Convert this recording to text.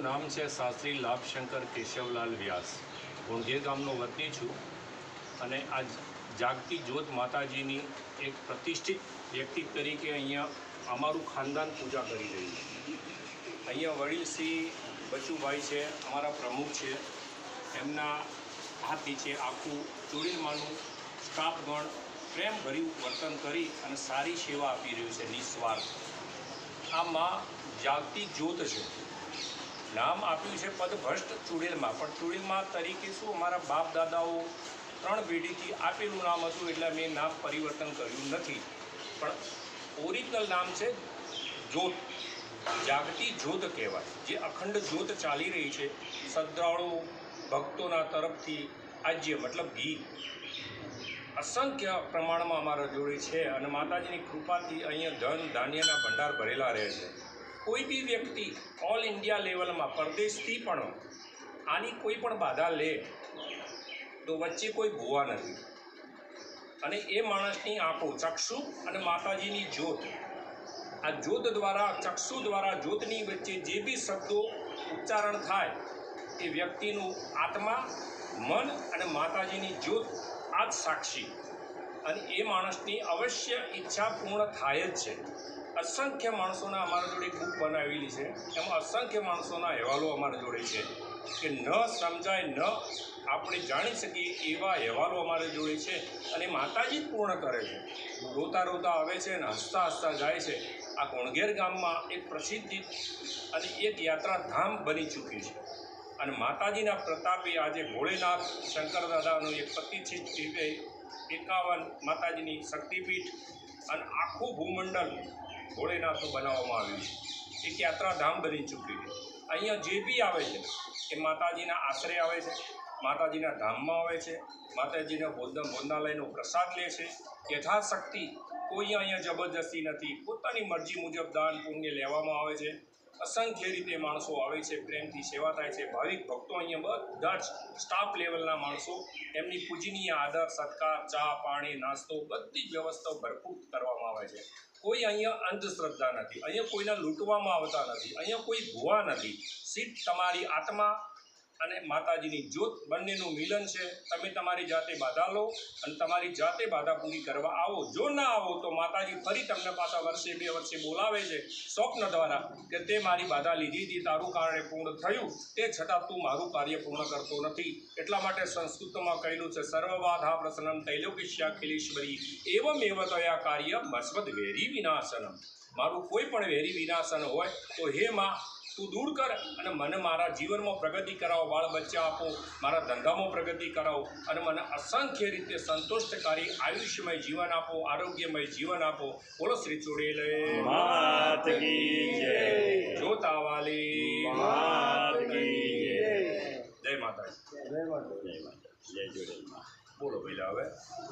નામ છે શાસ્ત્રી લાભશંકર કેશવલાલ વ્યાસ. ગોંધેર ગામનો વતની છું અને આ જાગતી જ્યોત માતાજીની એક પ્રતિષ્ઠિત વ્યક્તિ તરીકે અહીંયા અમારું ખાનદાન પૂજા કરી રહ્યું છે. અહીંયા વડીલ શ્રી બચુભાઈ છે, અમારા પ્રમુખ છે, એમના હાથ નીચે આખું ચૂડીલમાનું સ્ટાફગણ પ્રેમભર્યું વર્તન કરી અને સારી સેવા આપી રહ્યું છે નિસ્વાર્થ. આ માં જાગતી જ્યોત છે. નામ આપ્યું છે પદભ્રષ્ટ ચૂડેલમાં, પણ ચૂડેલમાં તરીકે શું અમારા બાપ દાદાઓ 3 પેઢીથી આપેલું નામ હતું એટલે મેં નામ પરિવર્તન કર્યું નથી. પણ ઓરિજિનલ નામ છે જ્યોત, જાગતી જ્યોત કહેવાય. જે અખંડ જ્યોત ચાલી રહી છે શ્રદ્ધાળુ ભક્તોના તરફથી આજ્ય મતલબ ઘી અસંખ્ય પ્રમાણમાં અમારા જોડે છે અને માતાજીની કૃપાથી અહીંયા ધન ધાન્યના ભંડાર ભરેલા રહે છે. કોઈ બી વ્યક્તિ ઓલ ઇન્ડિયા લેવલમાં પરદેશથી પણ આની કોઈ પણ બાધા લે તો વચ્ચે કોઈ ભૂવા નથી. અને એ માણસની આંખો ચક્ષુ અને માતાજીની જ્યોત, આ જ્યોત દ્વારા ચક્ષુ દ્વારા જ્યોતની વચ્ચે જે બી શબ્દો ઉચ્ચારણ થાય એ વ્યક્તિનું આત્મા, મન અને માતાજીની જ્યોત આ જ સાક્ષી. અને એ માણસની અવશ્ય ઈચ્છા પૂર્ણ થાય જ છે. અસંખ્ય માણસોના અમારા જોડે બુક બનાવેલી છે, એમાં અસંખ્ય માણસોના અહેવાલો અમારા જોડે છે કે ન સમજાય, ન આપણે જાણી શકીએ એવા અહેવાલો અમારા જોડે છે અને માતાજી જ પૂર્ણ કરે છે. રોતા રોતા આવે છે અને હસતા હસતા જાય છે. આ ગોણગેર ગામમાં એક પ્રસિદ્ધ અને એક યાત્રાધામ બની ચૂક્યું છે અને માતાજીના પ્રતાપે આજે ભોળેનાથ શંકર દાદાનું એક પ્રતિષ્ઠિત રીતે 51 માતાજીની શક્તિપીઠ અને આખું ભૂમંડળ ભોળેનાથનું બનાવવામાં આવ્યું છે. એક યાત્રાધામ બની ચૂક્યું છે. અહીંયા જે બી આવે છે એ માતાજીના આશરે આવે છે, માતાજીના ધામમાં આવે છે, માતાજીના ભોજનાલયનો પ્રસાદ લે છે. યથાશક્તિ કોઈ અહીંયા જબરજસ્તી નથી, પોતાની મરજી મુજબ દાન પુણ્ય લેવામાં આવે છે. અસંખ્ય રીતે માણસો આવે છે, પ્રેમથી સેવા થાય છે. ભાવિક ભક્તો અહીંયા બધા જ સ્ટાફ લેવલના માણસો, એમની પૂજનીય આદર સત્કાર, ચા પાણી નાસ્તો બધી જ વ્યવસ્થાઓ ભરપૂર કરવામાં આવે છે. કોઈ અહીંયા અંધશ્રદ્ધા નથી, અહીંયા કોઈના લૂંટવામાં આવતા નથી, અહીંયા કોઈ ભૂવા નથી. સીટ તમારી આત્મા અને માતાજીની જ્યોત બંનેનું મિલન છે. તમે તમારી જાતે બાધા લો અને તમારી જાતે બાધા પૂરી કરવા આવો. જો ના આવો તો માતાજી ફરી તમને પાછા વર્ષે 2 વર્ષે બોલાવે છે સ્વપ્ન દ્વારા કે તે મારી બાધા લીધી હતી, તારું કાર્ય પૂર્ણ થયું, તે છતાં તું મારું કાર્ય પૂર્ણ કરતો નથી. એટલા માટે સંસ્કૃતમાં કહેલું છે સર્વબાધા પ્રસન્નમ તૈલોક્યશ્યાખિલેશ્વરી એવમેવ તયા કાર્ય મસ્મદ વેરી વિનાશનમ. મારું કોઈ પણ વેરી વિનાશન હોય તો હે માં તું દૂર કર અને મને મારા જીવનમાં પ્રગતિ કરાવો, બાળ બચ્ચા આપો, મારા ધંધામાં પ્રગતિ કરાવો અને મને અસંખ્ય રીતે સંતોષકારી આયુષ્યમય જીવન આપો, આરોગ્યમય જીવન આપો. બોલો શ્રી ચૂડેલ માત કી જય, જોતાવાલી માત કી જય. જય માતાજી, જય માતાજી, જય ચૂડેલ. બોલો પહેલા હવે